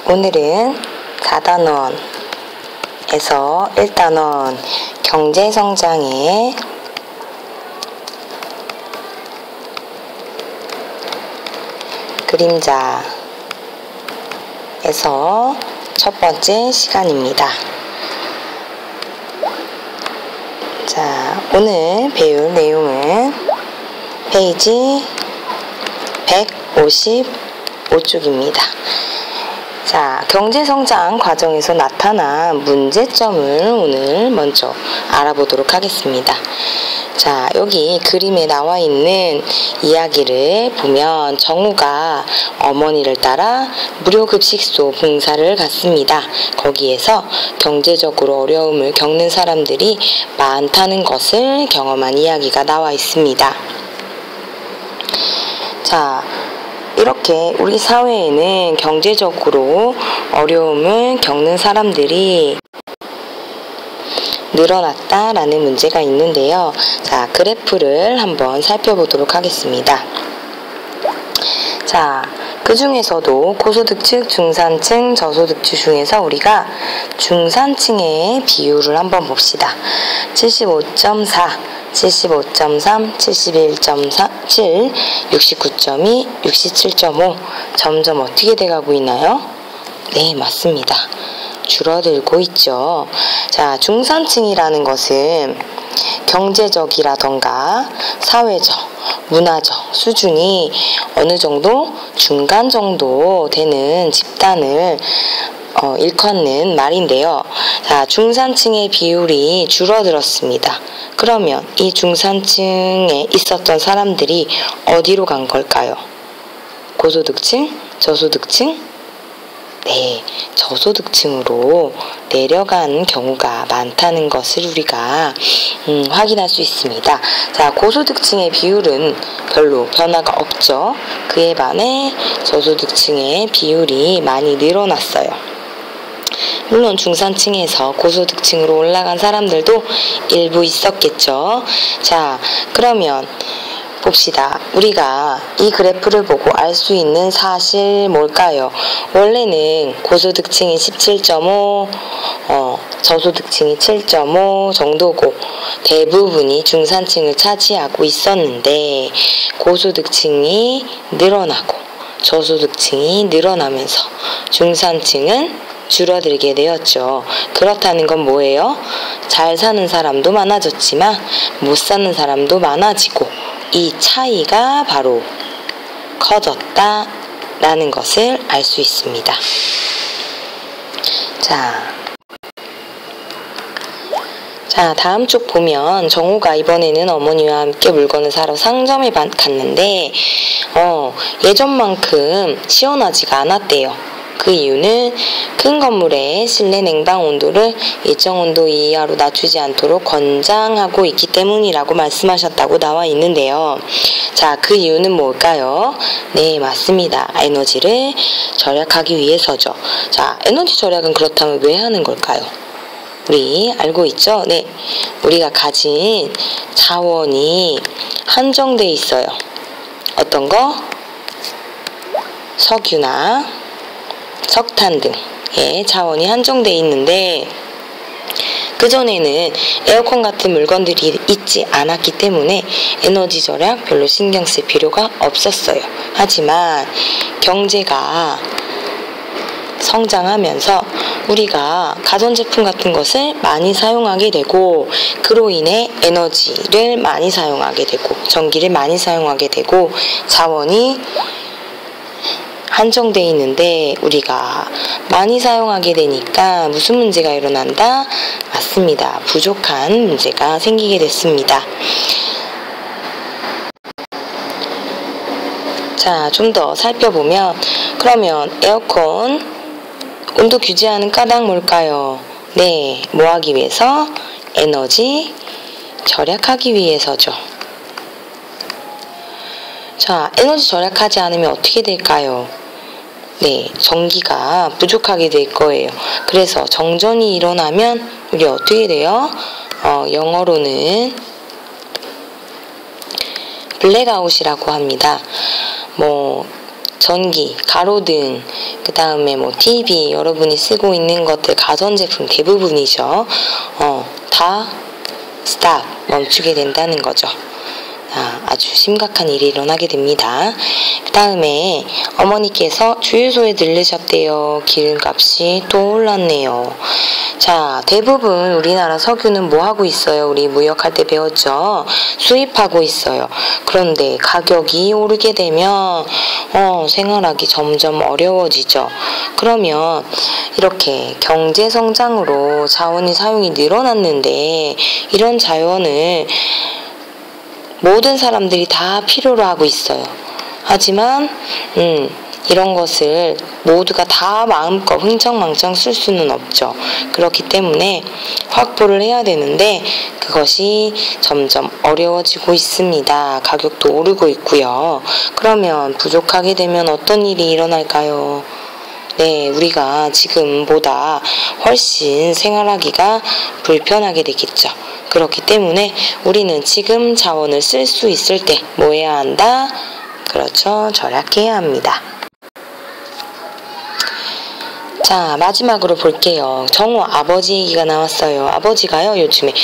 오늘은 4단원에서 1단원 경제성장의 그림자에서 첫 번째 시간입니다. 자, 오늘 배울 내용은 페이지 155쪽입니다. 자, 경제성장 과정에서 나타난 문제점을 오늘 먼저 알아보도록 하겠습니다. 자, 여기 그림에 나와 있는 이야기를 보면 정우가 어머니를 따라 무료급식소 봉사를 갔습니다. 거기에서 경제적으로 어려움을 겪는 사람들이 많다는 것을 경험한 이야기가 나와 있습니다. 자, 이렇게 우리 사회에는 경제적으로 어려움을 겪는 사람들이 늘어났다라는 문제가 있는데요. 자, 그래프를 한번 살펴보도록 하겠습니다. 자, 그 중에서도 고소득층, 중산층, 저소득층 중에서 우리가 중산층의 비율을 한번 봅시다. 75.4, 75.3, 71.7, 69.2, 67.5 점점 어떻게 돼가고 있나요? 네, 맞습니다. 줄어들고 있죠. 자, 중산층이라는 것은 경제적이라던가 사회적, 문화적 수준이 어느 정도 중간 정도 되는 집단을 일컫는 말인데요. 자, 중산층의 비율이 줄어들었습니다. 그러면 이 중산층에 있었던 사람들이 어디로 간 걸까요? 고소득층? 저소득층? 네, 저소득층으로 내려간 경우가 많다는 것을 우리가 확인할 수 있습니다. 자, 고소득층의 비율은 별로 변화가 없죠. 그에 반해 저소득층의 비율이 많이 늘어났어요. 물론 중산층에서 고소득층으로 올라간 사람들도 일부 있었겠죠. 자, 그러면 봅시다. 우리가 이 그래프를 보고 알 수 있는 사실 뭘까요? 원래는 고소득층이 17.5, 저소득층이 7.5 정도고 대부분이 중산층을 차지하고 있었는데 고소득층이 늘어나고 저소득층이 늘어나면서 중산층은 줄어들게 되었죠. 그렇다는 건 뭐예요? 잘 사는 사람도 많아졌지만 못 사는 사람도 많아지고 이 차이가 바로 커졌다라는 것을 알 수 있습니다. 자, 다음 쪽 보면 정우가 이번에는 어머니와 함께 물건을 사러 상점에 갔는데 예전만큼 시원하지가 않았대요. 그 이유는 큰 건물의 실내 냉방 온도를 일정 온도 이하로 낮추지 않도록 권장하고 있기 때문이라고 말씀하셨다고 나와 있는데요. 자, 그 이유는 뭘까요? 네, 맞습니다. 에너지를 절약하기 위해서죠. 자, 에너지 절약은 그렇다면 왜 하는 걸까요? 우리 알고 있죠? 네, 우리가 가진 자원이 한정돼 있어요. 어떤 거? 석유나 석탄 등의 자원이 한정돼 있는데 그전에는 에어컨 같은 물건들이 있지 않았기 때문에 에너지 절약 별로 신경 쓸 필요가 없었어요. 하지만 경제가 성장하면서 우리가 가전제품 같은 것을 많이 사용하게 되고 그로 인해 에너지를 많이 사용하게 되고 전기를 많이 사용하게 되고 자원이 한정돼 있는데 우리가 많이 사용하게 되니까 무슨 문제가 일어난다? 맞습니다. 부족한 문제가 생기게 됐습니다. 자, 좀 더 살펴보면 그러면 에어컨 온도 규제하는 까닭 뭘까요? 네, 뭐 하기 위해서? 에너지 절약하기 위해서죠. 자, 에너지 절약하지 않으면 어떻게 될까요? 네, 전기가 부족하게 될 거예요. 그래서 정전이 일어나면 우리 어떻게 돼요? 영어로는 블랙아웃이라고 합니다. 전기, 가로등, 그 다음에 뭐 TV, 여러분이 쓰고 있는 것들, 가전제품 대부분이죠. 다 스탑, 멈추게 된다는 거죠. 아주 심각한 일이 일어나게 됩니다. 그 다음에 어머니께서 주유소에 들르셨대요. 기름값이 또 올랐네요. 자, 대부분 우리나라 석유는 뭐 하고 있어요? 우리 무역할 때 배웠죠? 수입하고 있어요. 그런데 가격이 오르게 되면 생활하기 점점 어려워지죠. 그러면 이렇게 경제 성장으로 자원의 사용이 늘어났는데 이런 자원을 모든 사람들이 다 필요로 하고 있어요. 하지만 이런 것을 모두가 다 마음껏 흥청망청 쓸 수는 없죠. 그렇기 때문에 확보를 해야 되는데 그것이 점점 어려워지고 있습니다. 가격도 오르고 있고요. 그러면 부족하게 되면 어떤 일이 일어날까요? 네, 우리가 지금보다 훨씬 생활하기가 불편하게 되겠죠. 그렇기 때문에 우리는 지금 자원을 쓸 수 있을 때 뭐 해야 한다? 그렇죠. 절약해야 합니다. 자, 마지막으로 볼게요. 정호 아버지 얘기가 나왔어요. 아버지가요, 요즘에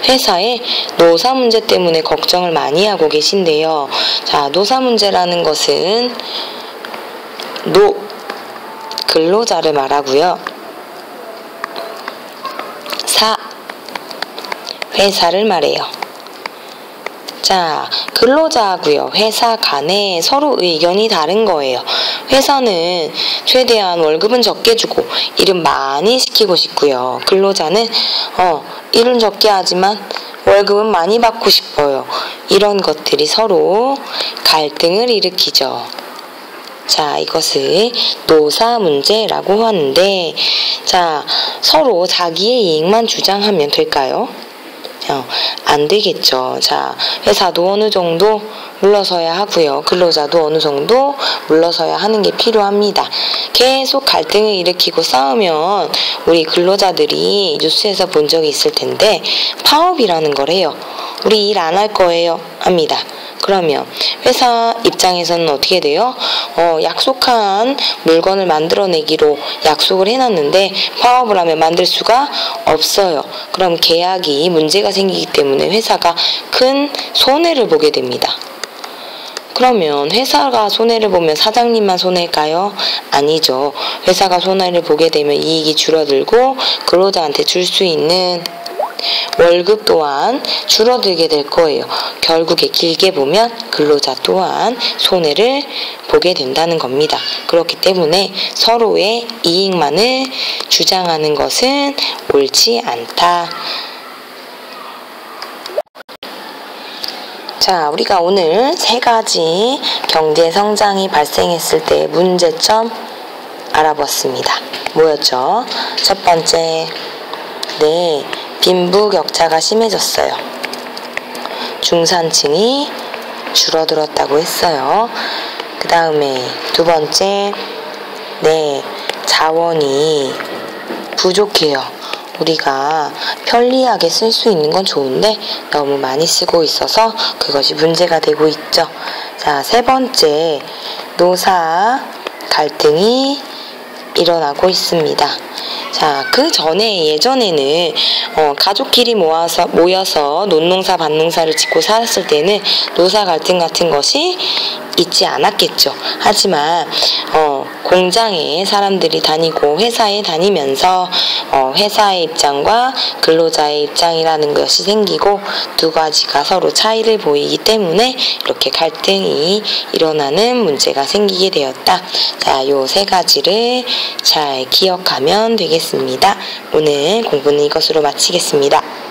회사에 노사 문제 때문에 걱정을 많이 하고 계신데요. 자, 노사 문제라는 것은 근로자를 말하고요. 회사를 말해요. 자, 근로자하고요, 회사 간에 서로 의견이 다른 거예요. 회사는 최대한 월급은 적게 주고 일은 많이 시키고 싶고요. 근로자는 일은 적게 하지만 월급은 많이 받고 싶어요. 이런 것들이 서로 갈등을 일으키죠. 자, 이것을 노사 문제라고 하는데, 자, 서로 자기의 이익만 주장하면 될까요? 안 되겠죠. 자, 회사도 어느 정도 물러서야 하고요. 근로자도 어느 정도 물러서야 하는 게 필요합니다. 계속 갈등을 일으키고 싸우면 우리 근로자들이 뉴스에서 본 적이 있을 텐데 파업이라는 걸 해요. 우리 일 안 할 거예요. 합니다. 그러면 회사 입장에서는 어떻게 돼요? 약속한 물건을 만들어내기로 약속을 해놨는데 파업을 하면 만들 수가 없어요. 그럼 계약이 문제가 생기기 때문에 회사가 큰 손해를 보게 됩니다. 그러면 회사가 손해를 보면 사장님만 손해일까요? 아니죠. 회사가 손해를 보게 되면 이익이 줄어들고 근로자한테 줄 수 있는 월급 또한 줄어들게 될 거예요. 결국에 길게 보면 근로자 또한 손해를 보게 된다는 겁니다. 그렇기 때문에 서로의 이익만을 주장하는 것은 옳지 않다. 자, 우리가 오늘 3가지 경제 성장이 발생했을 때 문제점 알아봤습니다. 뭐였죠? 첫 번째, 빈부격차가 심해졌어요. 중산층이 줄어들었다고 했어요. 그 다음에 두 번째, 자원이 부족해요. 우리가 편리하게 쓸 수 있는 건 좋은데 너무 많이 쓰고 있어서 그것이 문제가 되고 있죠. 자, 세 번째, 노사 갈등이 일어나고 있습니다. 자, 그 전에 예전에는 가족끼리 모여서 논농사 밭농사를 짓고 살았을 때는 노사 갈등 같은 것이 있지 않았겠죠. 하지만 공장에 사람들이 다니고 회사에 다니면서 회사의 입장과 근로자의 입장이라는 것이 생기고 두 가지가 서로 차이를 보이기 때문에 이렇게 갈등이 일어나는 문제가 생기게 되었다. 자, 요 3가지를 잘 기억하면 되겠습니다. 오늘 공부는 이것으로 마치겠습니다.